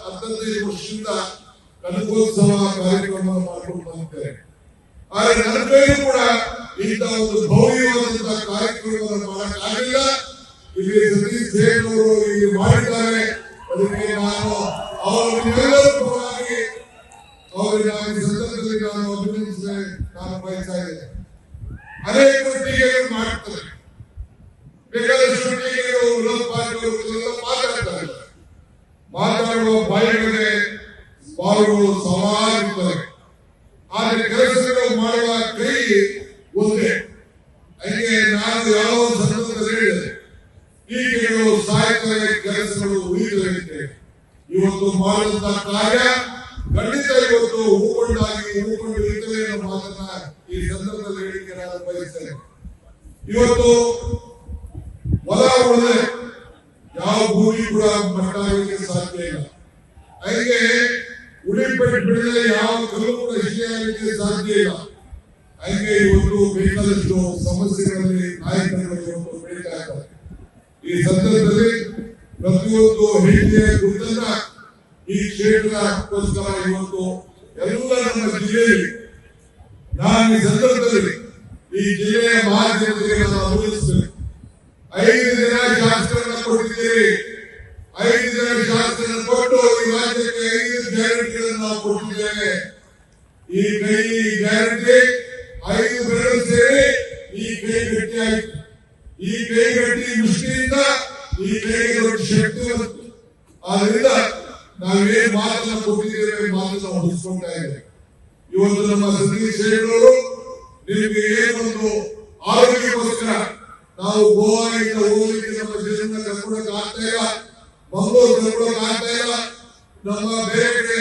15 ವರ್ಷದಿಂದ ಕನಕೋತ್ಸವ ಕಾರ್ಯಕ್ರಮ ಮಾಡ್ಕೊಂಡು ಬಂದಿದ್ದೇವೆ. ಆದ್ರೆ ನನ್ನ ಕೈಲೂ ಕೂಡ ಇಂಥ ಒಂದು ಭವ್ಯವಾದಂತಹ ಕಾರ್ಯಕ್ರಮವನ್ನು ಮಾಡಕ್ಕಾಗಿಲ್ಲ. ಇಲ್ಲಿ ಸತೀಶ್ ಸೇಠ್ ಅವರು ಇಲ್ಲಿ ಮಾಡಿದ್ದಾರೆ. ಅದಕ್ಕೆ ನಾನು ಅವರೆಲ್ಲರ ಪರವಾಗಿ ಅವರಿಗೆ ಈ ಸಂದರ್ಭದಲ್ಲಿ ನಾನು ನಾನು ಬಯಸ್ತಾ ಇದ್ದೇನೆ. ಅನೇಕ ಟೀಕೆಗಳು ಮಾಡ್ತಾರೆ, ಬೇಕಾದಷ್ಟು ಟೀಕೆಗಳು ವಿರೋಧ ಪಾರ್ಟಿಗಳು ಮಾತಾಡ್ತಾರೆ. ಮಾತಾಡುವ ಬಾಯಿಗಳೇ ಬಾಳುಗಳು ಸವಾಲಿರ್ತವೆ, ಆದರೆ ಕೆಲಸಗಳು ಮಾಡುವ ಕೈ ಒಂದೇ. ಹಾಗೆ ನಾನು ಯಾವ ಸಂದರ್ಭದಲ್ಲಿ ಹೇಳಿದೆ, ಟೀಕೆಗಳು ಸಾಯ್ತವೆ, ಕೆಲಸಗಳು ಉಳಿತವೆ. ಇವತ್ತು ಮಾಡುವಂತಹ ಕಾರ್ಯ ಖಂಡಿತ ಇವತ್ತು ಹೂಕೊಂಡು ಇರ್ತವೆ ಅನ್ನೋ ಮಾತನ್ನ ಈ ಸಂದರ್ಭದಲ್ಲಿ ಹೇಳಿಕೆ ನಾನು ಬಯಸ್ತೇನೆ. ಇವತ್ತು ಹೊಲ ಉಳಿದ್ರೆ ಯಾವ ಭೂಮಿ ಕೂಡ ಮಟ್ಟ ಆಗಲಿಕ್ಕೆ ಸಾಧ್ಯ ಇಲ್ಲ. ಹಾಗೆ ಉಳಿಪೆಟ್ಟು ಬಿಡದೆ ಯಾವ ಕಲ್ಲು ಕೂಡ ಇಷ್ಟೇ ಆಗಲಿಕ್ಕೆ ಸಾಧ್ಯ ಇಲ್ಲ. ಹಾಗೆ ಇವತ್ತು ಬೇಕಾದಷ್ಟು ಸಮಸ್ಯೆಗಳಲ್ಲಿ ನಾಯಕರುಗಳು ಇವತ್ತು ಬೆಳೀತಾ ಇದ್ದಾರೆ. ಈ ಸಂದರ್ಭದಲ್ಲಿ ಪ್ರತಿಯೊಂದು ಹೆಜ್ಜೆಯ ಗುರುತನ್ನ ಈ ಕ್ಷೇತ್ರಕ್ಕೋಸ್ಕರ ಇವತ್ತು ಎಲ್ಲ ನಮ್ಮ ಜಿಲ್ಲೆಯಲ್ಲಿ ನಾನು ಈ ಸಂದರ್ಭದಲ್ಲಿ ಈ ಜಿಲ್ಲೆಯ ಮಹಾಜನತೆಗೆ ನಾನು ಅಭಿನಂದಿಸ್ತೇನೆ. 5 ದಿನ ಶಾಸಕರನ್ನ ಕೊಟ್ಟಿದ್ದೀರಿ. 5 ದಿನ ಶಾಸಕರನ್ನ ಕೊಟ್ಟು ಈ ರಾಜ್ಯಕ್ಕೆ 5 ಗ್ಯಾರಂಟಿಗಳನ್ನು ನಾವು ಕೊಟ್ಟಿದ್ದೇವೆ. ಈ ಗ್ಯಾರಂಟಿ 5 ಬೆರಳು ಸೇರಿ ಈ ಕೈ ಗಟ್ಟಿ ಆಯಿತು. ಈ ಕೈ ಗಟ್ಟಿ ಮುಷ್ಟಿಯಿಂದ ಈ ಕೈಗೆ ದೊಡ್ಡ ಶಕ್ತಿ ಬಂತು. ಆದ್ರಿಂದ ನಾವೇನ್ ಮಾತನ್ನ ಕೊಟ್ಟಿದ್ದೇವೆ ಮಾತನ್ನ ಉಳಿಸ್ಕೊಳ್ತಾ ಇದ್ದೇವೆ. ಇವತ್ತು ನಮ್ಮ ಸತೀಶ್ ಸೇಠ್ ಅವರು ನಿಮಗೆ ಏನೊಂದು ಆರೋಗ್ಯಕ್ಕೋಸ್ಕರ ನಾವು ಗೋವಾದಿಂದ ಹೋಗ್ಲಿಕ್ಕೆ ನಮ್ಮ ಜನರನ್ನ ಕರ್ಕೊಳಕ್ ಆಗ್ತಾ ಇಲ್ಲ, ಮಂಗಳೂರು ಕರ್ಕೊಳಕ್ ಆಗ್ತಾ ಇಲ್ಲ, ನಮ್ಮ ಬೇರೆ ಕಡೆ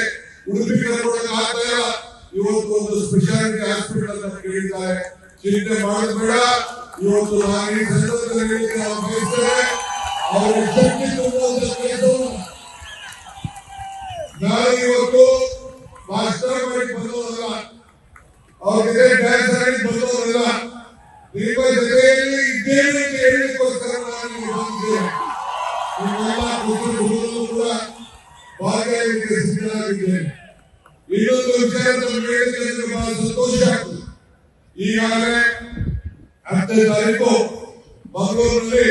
ಉಡುಪಿ ಕರ್ಕೊಳಕ್ ಆಗ್ತಾ ಇಲ್ಲ. ಇವತ್ತು ಒಂದು ಸ್ಪೆಷಾಲಿಟಿ ಹಾಸ್ಪಿಟಲ್ ಅಂತ ಕೇಳಿದ್ದಾರೆ. ಚಿಂತೆ ಮಾಡೋದು ಬೇಡ. ಇವತ್ತು ನಾನು ಈ ಸಂದರ್ಭದಲ್ಲಿ ನಾವು ಬಯಸ್ತೇವೆ, ಅವರಿಗೆ ಶಕ್ತಿ ತುಂಬುವಂತ ಕೆಲಸವನ್ನು ನಾನು ಇವತ್ತು ಮಾಸ್ಟರ್ ಮಾಡಿ ಬಂದವರಲ್ಲ, ಅವ್ರಿಗೆ ಡ್ಯಾನ್ಸ್ ಆಡಿ ಬಂದವರಲ್ಲ, ನಿಮ್ಮ ಜೊತೆಯಲ್ಲಿ ಇದ್ದೇನೆ ಅಂತ ಹೇಳಲಿಕ್ಕೋಸ್ಕರ ನಾನು ಬಂದಿದ್ದೇನೆ. ನಿಮ್ಮೆಲ್ಲ ಕುಟುಂಬದಲ್ಲೂ ಕೂಡ ಭಾಗಿಯಾಗಲಿಕ್ಕೆ ಸಿದ್ಧನಾಗಿದ್ದೇನೆ. ಇನ್ನೊಂದು ವಿಚಾರ ನಮಗೆ ಹೇಳಿದ್ರೆ ಬಹಳ ಸಂತೋಷ ಆಗ್ತದೆ. ಈಗಾಗಲೇ 10ನೇ ತಾರೀಕು ಮಂಗಳೂರಿನಲ್ಲಿ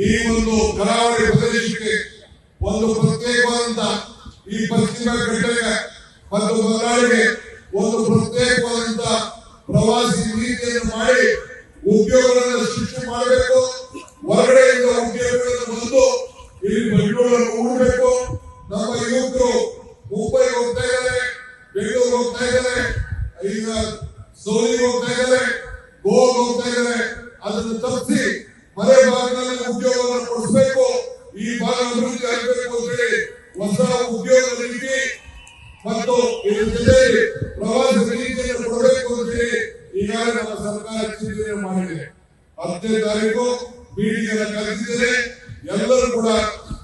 ಈ ಒಂದು ಕರಾವಳಿ ಪ್ರದೇಶಕ್ಕೆ ಒಂದು ಪ್ರತ್ಯೇಕವಾದಂತ ಈ ಪಶ್ಚಿಮ ಘಟ್ಟಕ್ಕೆ ಮತ್ತು ಬಂಗಾಳಿಗೆ ಒಂದು ಪ್ರತ್ಯೇಕವಾದಂತ ಪ್ರವಾಸಿ ನೀತಿಯನ್ನು ಮಾಡಿ ಉದ್ಯೋಗಗಳನ್ನು ಸೃಷ್ಟಿ ಮಾಡಬೇಕು. ಹೊರಗಡೆಯಿಂದ ಉದ್ಯೋಗಗಳನ್ನು ಬಂದು ಇಲ್ಲಿ ಬೆಂಗಳೂರನ್ನು ಹೂಡಬೇಕು. ನಮ್ಮ ಯುವಕರು ಮುಂಬೈಗೆ ಹೋಗ್ತಾ ಇದ್ದಾರೆ, ಬೆಂಗಳೂರು ಹೋಗ್ತಾ ಇದ್ದಾರೆ, ಈಗ ಸೌದಿಗೆ ಹೋಗ್ತಾ ಇದ್ದಾರೆ, ಗೋವಾಗೆ ಹೋಗ್ತಾ ಇದ್ದಾರೆ. ಅದನ್ನು ತಪ್ಪಿಸಿ ಮನೆ ಭಾಗದಲ್ಲಿ ಉದ್ಯೋಗವನ್ನು ಕೊಡಿಸಬೇಕು. ಈ ಭಾಗ ಅಭಿವೃದ್ಧಿ ಆಗಬೇಕು ಅಂತ ಹೇಳಿ ಹೊಸ ಉದ್ಯೋಗ ನೀತಿ ಮತ್ತು ಇದರ ಜೊತೆಯಲ್ಲಿ ಪ್ರವಾಸ ನೀತಿಯನ್ನು ಕೊಡಬೇಕು ಅಂತ ಹೇಳಿ ಈಗಾಗಲೇ ನಮ್ಮ ಸರ್ಕಾರ ಚಿಂತನೆ ಮಾಡಿದೆ. 10ನೇ ತಾರೀಕು ಮೀಟಿಂಗ್ ಅನ್ನು ಕರೆದಿದ್ದೇನೆ. ಎಲ್ಲರೂ ಕೂಡ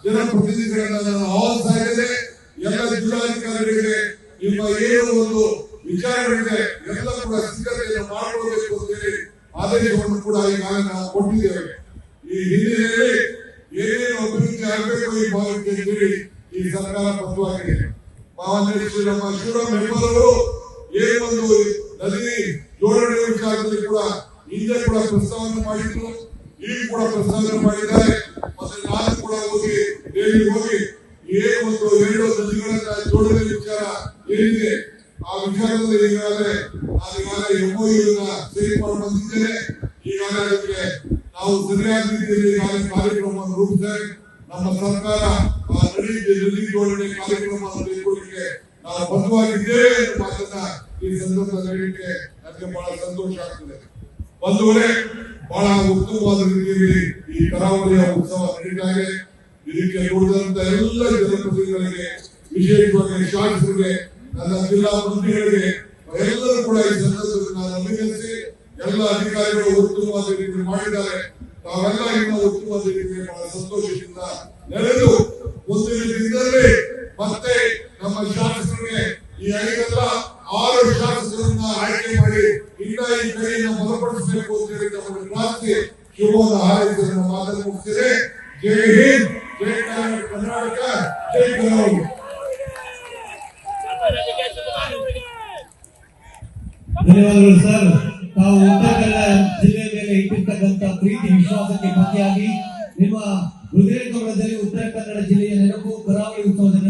ಜನಪ್ರತಿನಿಧಿಗಳನ್ನ ನಾನು ಆಹ್ವಾನಿಸ್ತಾ ಇದ್ದೇನೆ. ಎಲ್ಲ ಜಿಲ್ಲಾಧಿಕಾರಿಗಳಿಗೆ ನಿಮ್ಮ ಏನು ಒಂದು ವಿಚಾರಗಳಿದೆ ಎಲ್ಲ ಕೂಡ ಸಿದ್ಧತೆಯನ್ನು ಮಾಡಿಕೊಳ್ಬೇಕು ಅಂತ ಹೇಳಿ ಆದೇಶವನ್ನು ಕೂಡ ಈಗಾಗಲೇ ನಾವು ಕೊಟ್ಟಿದ್ದೇವೆ. ಈ ಹಿನ್ನೆಲೆಯಲ್ಲಿ ಏನೇನು ಅಭಿವೃದ್ಧಿ ಆಗಬೇಕು ಈ ಭಾಗಕ್ಕೆ ಅಂತೇಳಿ ಈ ಸರ್ಕಾರ ಬದ್ಧವಾಗಿದೆ. ಮಹಾಂತೇಶ್ವರಿ ನಮ್ಮ ಶಿವರಾಮ್ ಹೆಬ್ಬಾರವರು ಏನೊಂದು ನದಿ ಜೋಡಣೆ ವಿಚಾರದಲ್ಲಿ ಕೂಡ ಹಿಂದೆ ಕೂಡ ಪ್ರಸ್ತಾವನೆ ಮಾಡಿದ್ರು, ಈಗ ಕೂಡ ಪ್ರಸ್ತಾವನೆ ಮಾಡಿದ್ದಾರೆ. ಮತ್ತೆ ನಾನು ಕೂಡ ಹೋಗಿ ದೆಹಲಿಗೆ ಹೋಗಿ ಏನೊಂದು 2 ನದಿಗಳನ್ನ ಜೋಡಣೆ ವಿಚಾರ ಏನಿದೆ ಆ ವಿಚಾರದಲ್ಲಿ ಈಗಾಗಲೇ MOU ಸಹಿ ಮಾಡಿ ಬಂದಿದ್ದೇನೆ. ಈಗಾಗಲೇ ಅದಕ್ಕೆ ನಾವು ಸರಿಯಾದ ರೀತಿಯಲ್ಲಿ ಕಾರ್ಯಕ್ರಮವನ್ನು ರೂಪಿಸಿದ್ದೇವೆ. ನಮ್ಮ ಸರ್ಕಾರ ನದಿ ಜೋಡಣೆ ಕಾರ್ಯಕ್ರಮವನ್ನು ಕೈಗೊಳ್ಳಲಿಕ್ಕೆ ನಾವು ಬದ್ಧವಾಗಿದ್ದೇವೆ ಎಂಬ ಮಾತನ್ನ ಈ ಸಂದರ್ಭದಲ್ಲಿ ಹೇಳಲಿಕ್ಕೆ ನನಗೆ ಬಹಳ ಸಂತೋಷ ಆಗ್ತದೆ. ಬಂಧುಗಳೇ, ಬಹಳ ಉತ್ತಮವಾದ ರೀತಿಯಲ್ಲಿ ಈ ಕರಾವಳಿಯ ಉತ್ಸವ ನಡೀತಾ ಇದೆ. ಇದಕ್ಕೆ ನೋಡಿದಂತ ಎಲ್ಲ ಜನಪ್ರತಿನಿಧಿಗಳಿಗೆ, ವಿಶೇಷವಾಗಿ ಶಾಸಕರಿಗೆ, ನನ್ನ ಜಿಲ್ಲಾ ಮಂತ್ರಿಗಳಿಗೆ ಎಲ್ಲರೂ ಕೂಡ ಈ ಸಂದರ್ಭದಲ್ಲಿ ನಾನು ಅಭಿನಂದಿಸಿ, ಎಲ್ಲ ಅಧಿಕಾರಿಗಳು ಉತ್ತಮವಾದ ರೀತಿಯಲ್ಲಿ ಮಾಡಿದ್ದಾರೆ. ತಾವೆಲ್ಲ ಇನ್ನು ಉತ್ತಮವಾದ ರೀತಿಯಲ್ಲಿ ಬಹಳ ಸಂತೋಷದಿಂದ ನಡೆದು ಮುಂದಿನ ದಿನದಲ್ಲಿ ಮತ್ತೆ ನಮ್ಮ ಶಾಸಕರಿಗೆ ಈ 6 ಶಾಸಕರನ್ನ ಆಯ್ಕೆ ಮಾಡಿ ಇನ್ನ ಈ ಕೈಯನ್ನು ಬಲಪಡಿಸಬೇಕು ಅಂತ ಹೇಳಿ ನಮ್ಮನ್ನು ಪ್ರಾರ್ಥನೆ ಶುಭವಾದ ಹಾರೈಕೆಯನ್ನು ಮಾತನ್ನು ಮುಗಿಸಿದೆ. ಜೈ ಹಿಂದ್, ಜೈ ಕರ್ನಾಟಕ, ಜೈ ಕರಾವಳಿ. ಧನ್ಯವಾದಗಳು ಸರ್. ತಾವು ಉತ್ತರ ಕನ್ನಡ ಜಿಲ್ಲೆಯ ಮೇಲೆ ಇಟ್ಟಿರ್ತಕ್ಕಂಥ ಪ್ರೀತಿ ವಿಶ್ವಾಸಕ್ಕೆ ಪ್ರತಿಯಾಗಿ ನಿಮ್ಮ ಹೃದಯ ಕಮಲದಲ್ಲಿ ಉತ್ತರ ಕನ್ನಡ ಜಿಲ್ಲೆಯ ನೆನಪು, ಕರಾವಳಿ ಉತ್ಸವದ ನೆನಪು